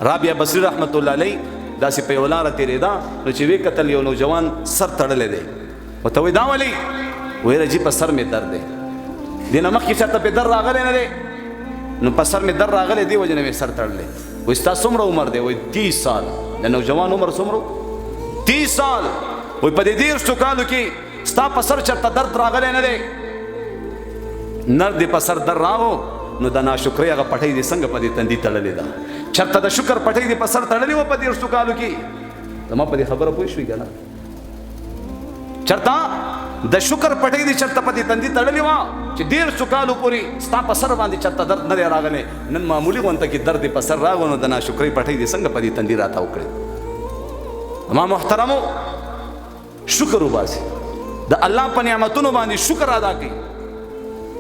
رابعه بصری رحمت الله علیه داسې په یو لاره تېرېده نو چې ویې کتل یو نوجوان سر تړلی دی ورته وایي دا ولې ویل جي په سر مې درد دی دې نه مخکې چېرته پې در راغلی نه دی نو په سر مې در راغلی دی وجې نه مې سر تړلی وایي ستا څومره عمر دی وایي 30 سال د نوجوان عمر څومره 30 سال وایي په دې 30 کالو کې ستا په سر چېرته درد راغلی نه دی نر دې په سر در راغو نو د ناشکرۍ هغه پټۍ دې څنګه په دې تندي تړلې ده چېرته د شکر پټۍ دې په سر تړلې وه په 30 کالو کې زما په دې خبره پوه شوې که نه چېرته د شکر پټۍ دې چېرته په دې تندي تړلې وه چې 30 کالو پورې ستا په سر باندې چېرته درد نه دی راغلی نن معمولي غونته کې درد دې په سر راغو نو د ناشکرۍ پټۍ دې څنګه په دې تندي راتاو کړې زما محترمو شکر وباسي د الله په نعمتونو باندې شکر ادا کړئ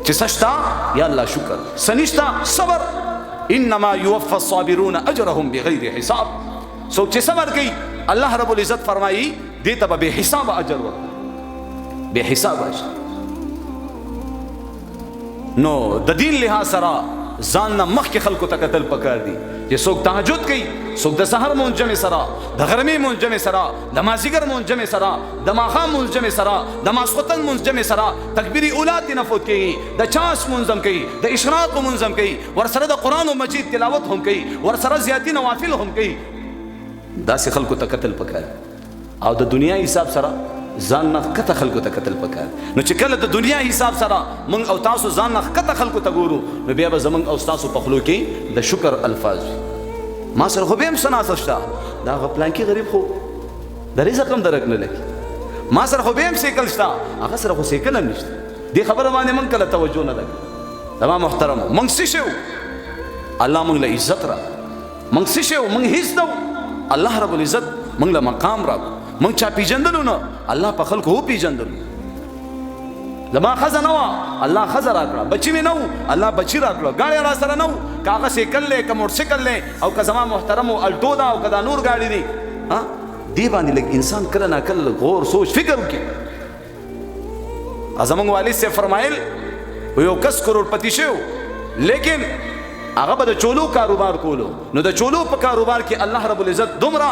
چې سشتا یا الله شکر سنشتا صبر انما يوفى الصابرون اجرهم بغیر حساب سو چې صبر کوي الله رب العزت فرمایي دې ته به حساب اجر ورکړي به حساب اجر نو د دین لحاظ سره ځان نه مخکې خلکو ته کتل پکار دي چې څوک تهجد کوي څوک د سحر مونځ جمع سره د غرمې مونځ جمع سره د مازدیګر مونځ جمع سره د ماښام مونځ جمع سره د ماسخوتن مونځ جمع سره تکبیر اولی ترې نه فوت کوي د چاس مونځ هم کوي د اشراق مونځ هم کوي ورسره د قرآن مجید تلاوت هم کوي ورسره زیاتي نوافل هم کوي داسې خلکو ته کتل پکار او د دنیا حساب سره ځان نه ښکته خلکو ته کتل پکار نو چې کله د دنیا حساب سره موږ او تاسو ځان نه ښکته خلکو ته ګورو نو بیا به زموږ او ستاسو په خولو کې د شکر الفاظ وي ما سره خو بیا هم څه ناسه شته دا هغه پلانکي غریب خو د رزق هم درک نه لګي ما سره خو بیا هم سیکل شته هغه سره خو سیکل هم نشته دې خبره باندې موږ کله توجه نه لګي زما محترمو موږ څه شو الله موږ له عزت را موږ څه شو موږ هیڅ نه الله رب العزت موږ له مقام را موږ چا پیژندلو نه الله په خلکو هو پیژندلو زما ښځه نه وه الله ښځه راکړه بچي مې نه و الله بچي راکړه ګاډی را سره نه و که هغه سیکل دی که موټرسیکل دی او که زما محترمو الټو ده او که دا نور ګاډي دي دې باندې لږ انسان کله نا کله غور سوچ فکر وکړي زموږ والد صاحب فرمایل یو کس کروڑپتی شو لیکن هغه به د چولو کاروبار کولو نو د چولو په کاروبار کې الله رب العزت دومره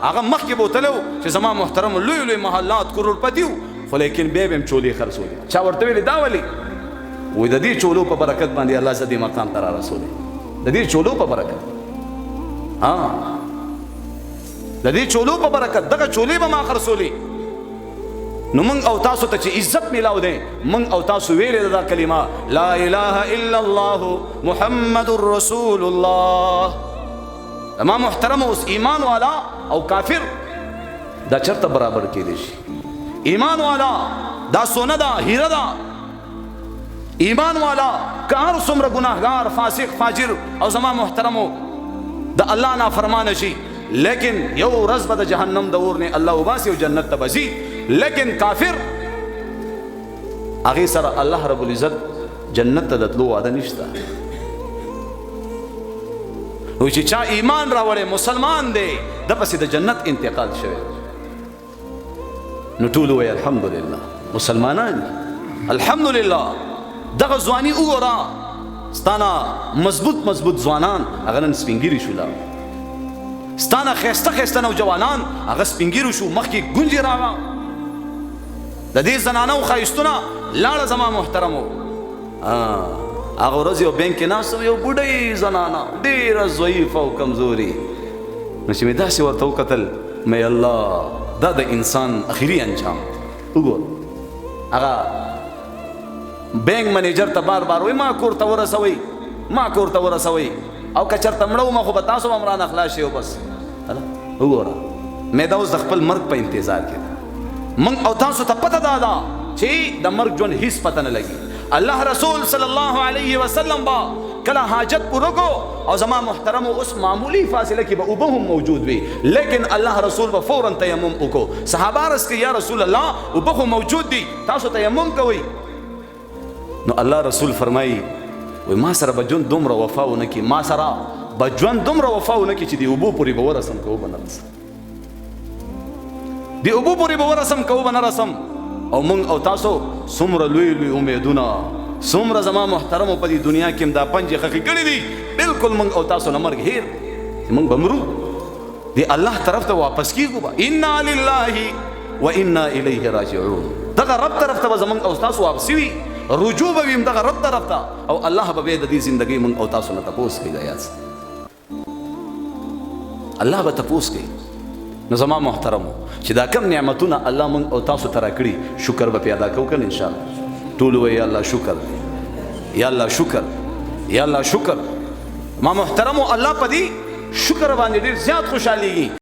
هغه مخکې بوتلو چې زما محترم لوی لوی محلات کروڑپتی و خو لیکن بیا به هم چولې خرڅولې چا ورته ویلې دا ولې وایي د دې چولو په برکت باندې الله زه دې مقام ته را رسولې د دې چولو په برکت د دې چولو په برکت دغه چولې به ما خرڅولې نو موږ او تاسو ته چې عزت میلاو دی موږ او تاسو ویلې دا کلمه لا اله الا الله محمد رسول الله اما محترم اوس ایمان والا او کافر دا چرته برابر کېدی شي ایمان والا دا سونه ده هیره ده ایمان والا که هر څومره ګناهګار فاسق فاجر او زما محترمو د الله نافرمانه شي لیکن یو ورځ به د جهنم د اور نه الله وباسي او جنت ته به ځي لیکن کافر هغې سره الله رب العزت جنت ته د تلو وعده نشته وایي چې چا ایمان راوړی مسلمان دی د پسې د جنت انتقال شوی نو ټول وایي الحمدلله مسلمانان الحمدلله دغه ځواني وګوره ستانه مضبوط ځوانان هغه نن سپینګیري شوله ستانه ښایسته ښایسته نوجوانان هغه سپینګیرو شو مخکې ګونجې راغه د دې زنانو ښایستونه لاړه زما محترمو هغه ورځ یو بینک کې ناست یو بوډۍ زنانه ډېره ضعیفه او کمزوري نو چې مې داسې ورته وکتل مې الله دا د انسان اخري انجام وګور هغه بینک منیجر ته بار بار وایي ما کور ته ورسوئ او که چېرته مړه ومه خو به تاسو به هم رانه خلاص شئ بس وګوره مې دا اوس د خپل مرګ په انتظار کې موږ او تاسو ته پته دا ده چې د مرګ ژوند هیڅ پته نه لګي الله رسول صلی الله علیه وسلم با کله حاجت پوره کو او زما محترم اوس معمولی فاصله کې به اوبه هم موجود وي لیکن الله رسول به فورا تیمم وکړو صحابه عرض کړي یا رسول الله اوبه خو موجود دي تاسو تیمم کوئ نو الله رسول فرمایي وای ما سره به ژوند دومره وفا ونه کړي ما سره به ژوند دومره وفا ونه کړي چې د اوبو پورې به ورسم که وبه نه رسم د اوبو پورې به ورسم که وبه نه رسم او موږ او تاسو څومره لوی لوی امیدونه څومره زما محترمو په دې دنیا کې هم دا پنجې خښې کړي دي بلکل موږ او تاسو نه مرګ هیر موږ بمرو دی الله طرف ته واپس کیږو انا لله و انا الیه راجعون دغه رب طرف ته زمونږ او تاسو واپسی وي رجوع به ویم دغه رب طرف ته او الله به د دې زندگی موږ او تاسو نه تپوس کوي دا یاد الله به تپوس کوي نو زما محترمو چې دا کم نعمتونه الله موږ او تاسو ته راکړي شکر به پیدا کوو کنه ان شاء الله ټول وی یا الله شکر یا الله شکر یا الله شکر ما محترمو الله په دې شکر باندې ډیر زیات خوشاليږي